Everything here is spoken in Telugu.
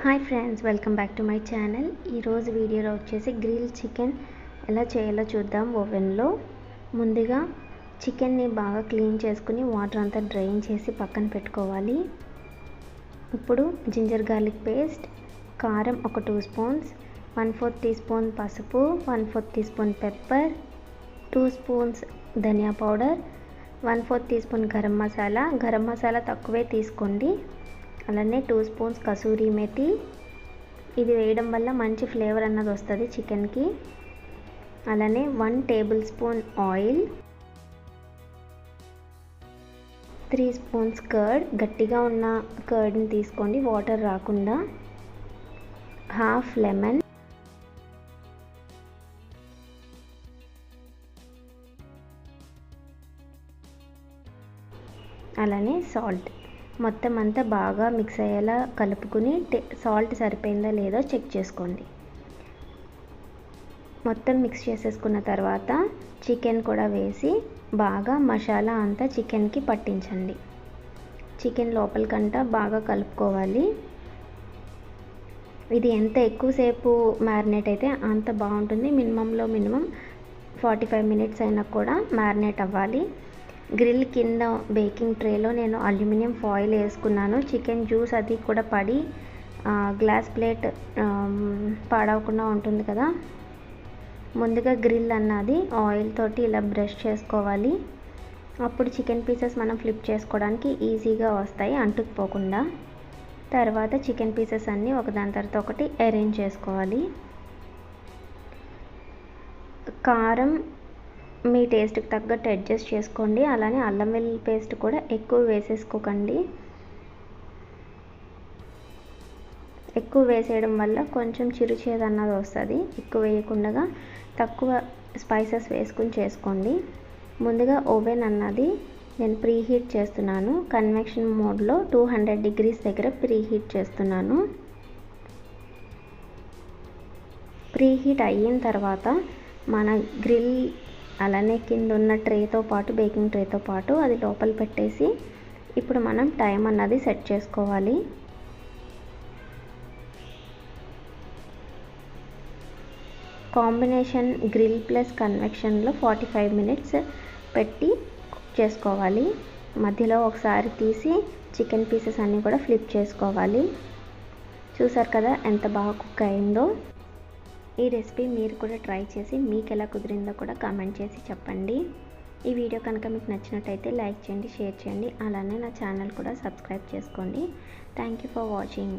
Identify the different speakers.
Speaker 1: Hi friends, welcome back to my channel. ఈరోజు వీడియోలో వచ్చేసి గ్రిల్ చికెన్ ఎలా చేయాలో చూద్దాం. ఓవెన్లో ముందుగా చికెన్ని బాగా క్లీన్ చేసుకుని వాటర్ అంతా డ్రైన్ చేసి పక్కన పెట్టుకోవాలి. ఇప్పుడు జింజర్ గార్లిక్ పేస్ట్, కారం ఒక 2 స్పూన్స్, 1/4 టీ స్పూన్ పసుపు, 1/4 టీ స్పూన్ పెప్పర్, 2 స్పూన్స్ ధనియా powder, 1/4 teaspoon garam masala తక్కువే తీసుకోండి. అలానే 2 స్పూన్స్ కసూరి మేతి. ఇది వేయడం వల్ల మంచి ఫ్లేవర్ అన్నది వస్తుంది చికెన్కి. అలానే 1 table spoon oil, 3 spoons curd, గట్టిగా ఉన్న కర్డ్ని తీసుకోండి, వాటర్ రాకుండా. హాఫ్ లెమన్, అలానే సాల్ట్. మొత్తం అంతా బాగా మిక్స్ అయ్యేలా కలుపుకుని సాల్ట్ సరిపోయిందో లేదో చెక్ చేసుకోండి. మొత్తం మిక్స్ చేసేసుకున్న తర్వాత చికెన్ కూడా వేసి బాగా మసాలా అంతా చికెన్కి పట్టించండి. చికెన్ లోపలికంతా బాగా కలుపుకోవాలి. ఇది ఎంత ఎక్కువసేపు మ్యారినేట్ అయితే అంత బాగుంటుంది. మినిమం 45 మినిట్స్ అయినా కూడా మ్యారినేట్ అవ్వాలి. గ్రిల్ కింద బేకింగ్ ట్రేలో నేను అల్యూమినియం ఫాయిల్ వేసుకున్నాను. చికెన్ జ్యూస్ అది కూడా పడి గ్లాస్ ప్లేట్ పాడవకుండా ఉంటుంది కదా. ముందుగా గ్రిల్ అన్నది ఆయిల్ తోటి ఇలా బ్రష్ చేసుకోవాలి. అప్పుడు చికెన్ పీసెస్ మనం ఫ్లిప్ చేసుకోవడానికి ఈజీగా వస్తాయి, అంటుకుపోకుండా. తర్వాత చికెన్ పీసెస్ అన్నీ ఒకదాని తర్వాత ఒకటి అరేంజ్ చేసుకోవాలి. కారం మీ టేస్ట్కి తగ్గట్టు అడ్జస్ట్ చేసుకోండి. అలానే అల్లం వెల్లుల్లి పేస్ట్ కూడా ఎక్కువ వేసేసుకోకండి. ఎక్కువ వేసేయడం వల్ల కొంచెం చిరుచేదు అన్నది వస్తుంది. ఎక్కువ వేయకుండా తక్కువ స్పైసెస్ వేసుకుని చేసుకోండి. ముందుగా ఓవెన్ అన్నది నేను ప్రీహీట్ చేస్తున్నాను. కన్వెక్షన్ మోడ్లో 200 డిగ్రీస్ దగ్గర ప్రీహీట్ చేస్తున్నాను. ప్రీహీట్ అయిన తర్వాత మన గ్రిల్ అలానే కింద ఉన్న ట్రేతో పాటు బేకింగ్ ట్రేతో పాటు అది లోపల పెట్టేసి ఇప్పుడు మనం టైం అన్నది సెట్ చేసుకోవాలి. కాంబినేషన్ గ్రిల్ ప్లస్ కన్వెక్షన్లో 45 మినిట్స్ పెట్టి కుక్ చేసుకోవాలి. మధ్యలో ఒకసారి తీసి చికెన్ పీసెస్ అన్నీ కూడా ఫ్లిప్ చేసుకోవాలి. చూసారు కదా ఎంత బాగా కుక్ అయిందో. ఈ రెసిపీ మీరు కూడా ట్రై చేసి మీకు ఎలా కుదిరిందో కూడా కామెంట్ చేసి చెప్పండి. ఈ వీడియో కనుక మీకు నచ్చినట్టయితే లైక్ చేయండి, షేర్ చేయండి. అలానే నా ఛానల్ కూడా సబ్స్క్రైబ్ చేసుకోండి. Thank you for watching.